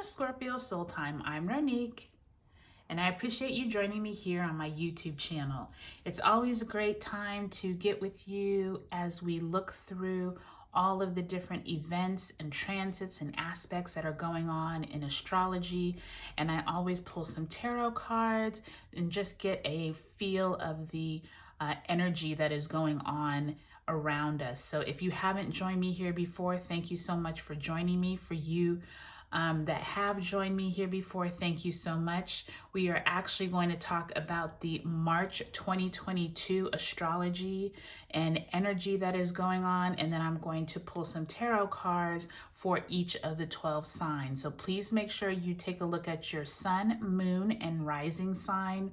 Scorpio Soul Time. I'm Ronique, and I appreciate you joining me here on my YouTube channel. It's always a great time to get with you as we look through all of the different events and transits and aspects that are going on in astrology. And I always pull some tarot cards and just get a feel of the energy that is going on around us. So if you haven't joined me here before, thank you so much for joining me. For you that have joined me here before, thank you so much. We are actually going to talk about the March 2022 astrology and energy that is going on, and then I'm going to pull some tarot cards for each of the 12 signs. So please make sure you take a look at your sun, moon, and rising sign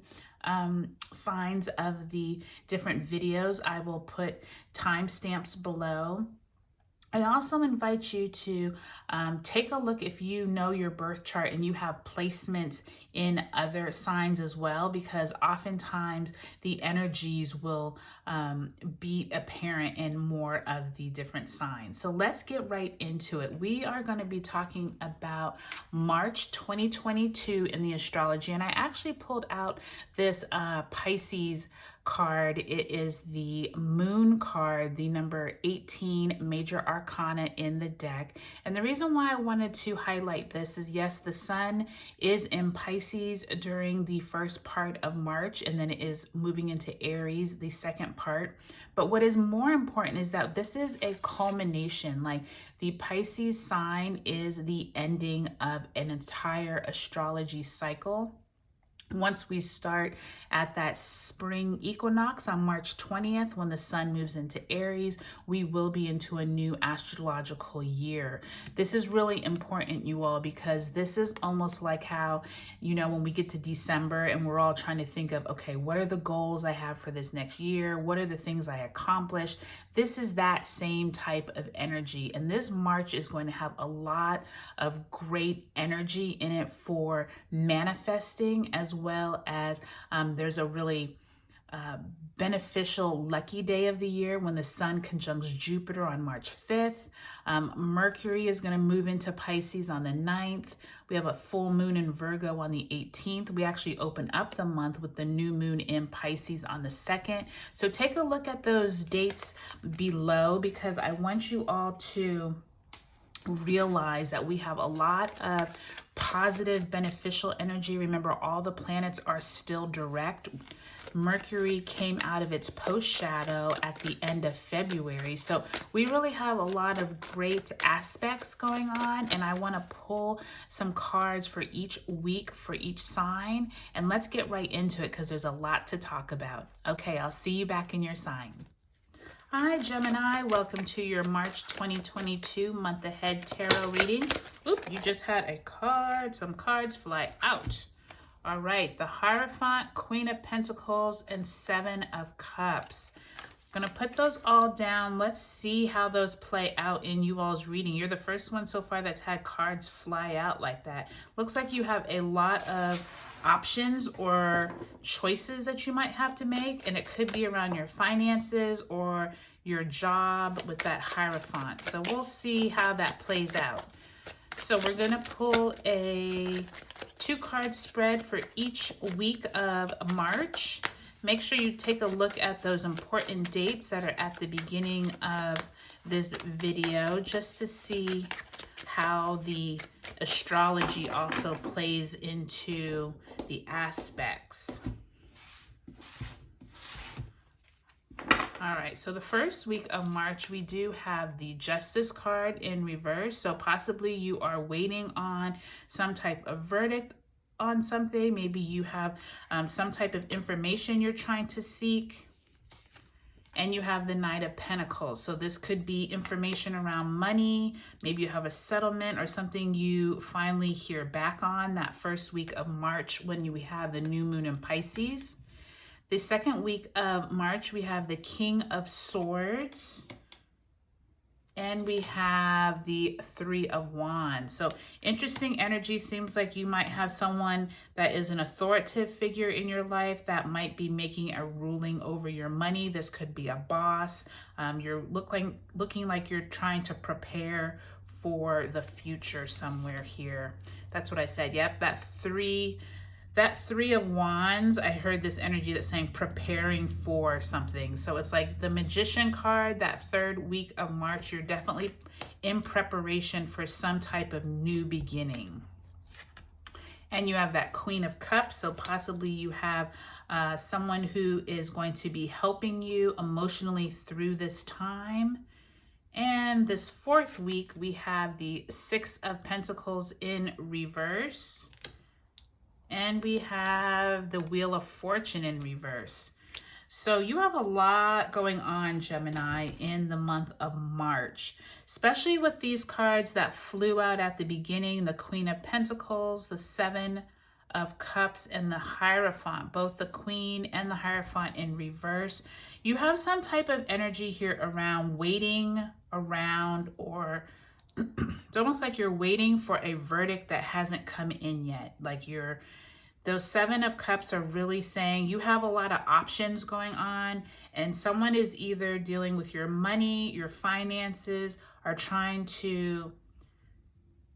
signs of the different videos. I will put timestamps below. I also invite you to take a look if you know your birth chart and you have placements in other signs as well, because oftentimes the energies will be apparent in more of the different signs. So let's get right into it. We are going to be talking about March 2022 in the astrology, and I actually pulled out this Pisces card. It is the moon card, the number 18 major arcana in the deck. And the reason why I wanted to highlight this is, yes, the sun is in Pisces during the first part of March, and then it is moving into Aries the second part. But what is more important is that this is a culmination. Like, the Pisces sign is the ending of an entire astrology cycle. Once we start at that spring equinox on March 20th, when the sun moves into Aries, we will be into a new astrological year. This is really important, you all, because this is almost like how, you know, when we get to December and we're all trying to think of, okay, what are the goals I have for this next year? What are the things I accomplished? This is that same type of energy. And this March is going to have a lot of great energy in it for manifesting, as well as there's a really beneficial lucky day of the year when the sun conjuncts Jupiter on March 5th. Mercury is going to move into Pisces on the 9th. We have a full moon in Virgo on the 18th. We actually open up the month with the new moon in Pisces on the 2nd. So take a look at those dates below, because I want you all to realize that we have a lot of positive, beneficial energy. Remember, all the planets are still direct. Mercury came out of its post shadow at the end of February. So we really have a lot of great aspects going on. And I want to pull some cards for each week for each sign. And let's get right into it, because there's a lot to talk about. Okay, I'll see you back in your sign. Hi, Gemini. Welcome to your March 2022 month ahead tarot reading. Oop, you just had a card. Some cards fly out. All right, the Hierophant, Queen of Pentacles, and Seven of Cups. I'm going to put those all down. Let's see how those play out in you all's reading. You're the first one so far that's had cards fly out like that. Looks like you have a lot of options or choices that you might have to make, and it could be around your finances or your job with that Hierophant. So we'll see how that plays out. So we're going to pull a 2-card spread for each week of March. Make sure you take a look at those important dates that are at the beginning of this video, just to see how the astrology also plays into the aspects. All right, so the first week of March, we do have the Justice card in reverse. So possibly you are waiting on some type of verdict on something. Maybe you have some type of information you're trying to seek. And you have the Knight of Pentacles. So this could be information around money. Maybe you have a settlement or something you finally hear back on that first week of March when you have the new moon in Pisces. The second week of March, we have the King of Swords. And we have the Three of Wands. So interesting energy. Seems like you might have someone that is an authoritative figure in your life that might be making a ruling over your money. This could be a boss. You're looking like you're trying to prepare for the future somewhere here. That's what I said. Yep, that three of wands, I heard this energy that's saying preparing for something. So it's like the Magician card, that third week of March, you're definitely in preparation for some type of new beginning. And you have that Queen of Cups, so possibly you have someone who is going to be helping you emotionally through this time. And this fourth week, we have the Six of Pentacles in reverse. And we have the Wheel of Fortune in reverse. So you have a lot going on, Gemini, in the month of March, especially with these cards that flew out at the beginning, the Queen of Pentacles, the Seven of Cups, and the Hierophant, both the Queen and the Hierophant in reverse. You have some type of energy here around waiting around, or it's almost like you're waiting for a verdict that hasn't come in yet. Like those Seven of Cups are really saying you have a lot of options going on, and someone is either dealing with your money, your finances, or trying to,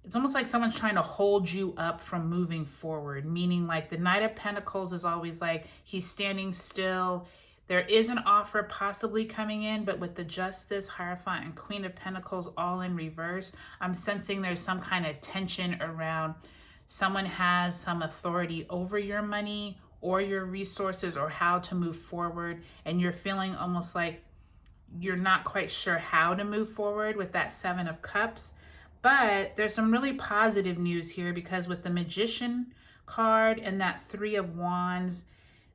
it's almost like someone's trying to hold you up from moving forward, meaning like the Knight of Pentacles is always like he's standing still. There is an offer possibly coming in, but with the Justice, Hierophant, and Queen of Pentacles all in reverse, I'm sensing there's some kind of tension around someone has some authority over your money or your resources or how to move forward, and you're feeling almost like you're not quite sure how to move forward with that Seven of Cups. But there's some really positive news here, because with the Magician card and that Three of Wands,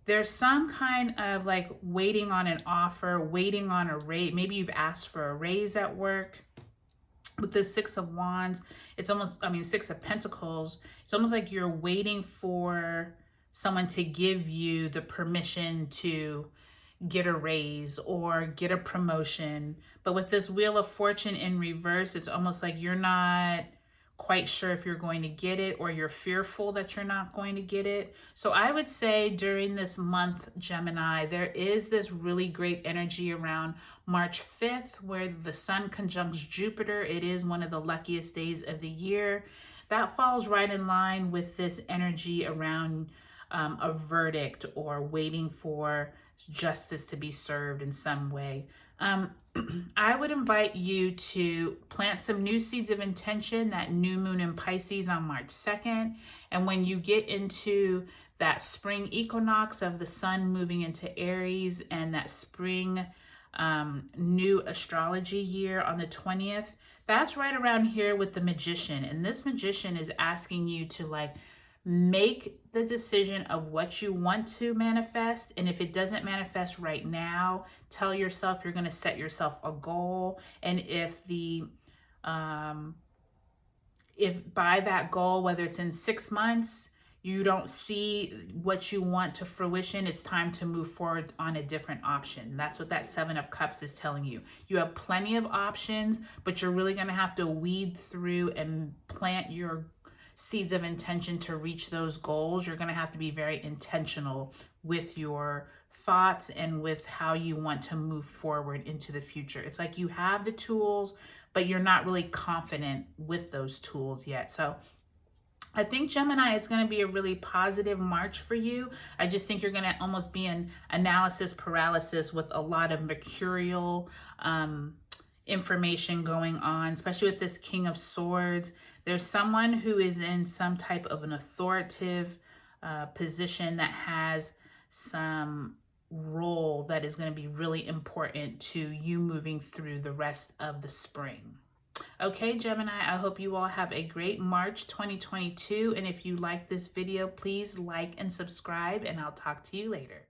there's some kind of like waiting on an offer, waiting on a raise. Maybe you've asked for a raise at work. With the Six of Wands, it's almost, Six of Pentacles, it's almost like you're waiting for someone to give you the permission to get a raise or get a promotion. But with this Wheel of Fortune in reverse, it's almost like you're not quite sure if you're going to get it, or you're fearful that you're not going to get it. So I would say during this month, Gemini, there is this really great energy around March 5th where the Sun conjuncts Jupiter. It is one of the luckiest days of the year. That falls right in line with this energy around a verdict or waiting for justice to be served in some way. I would invite you to plant some new seeds of intention, that new moon in Pisces on March 2nd. And when you get into that spring equinox of the sun moving into Aries and that spring new astrology year on the 20th, that's right around here with the Magician. And this Magician is asking you to like make the decision of what you want to manifest. And if it doesn't manifest right now, tell yourself you're going to set yourself a goal. And if by that goal, whether it's in 6 months, you don't see what you want to fruition, it's time to move forward on a different option. That's what that Seven of Cups is telling you. You have plenty of options, but you're really going to have to weed through and plant your seeds of intention to reach those goals. You're going to have to be very intentional with your thoughts and with how you want to move forward into the future. It's like you have the tools, but you're not really confident with those tools yet. So I think, Gemini, it's going to be a really positive March for you. I just think you're going to almost be in analysis paralysis with a lot of mercurial information going on, especially with this King of Swords. There's someone who is in some type of an authoritative position that has some role that is going to be really important to you moving through the rest of the spring. Okay, Gemini, I hope you all have a great March 2022. And if you like this video, please like and subscribe, and I'll talk to you later.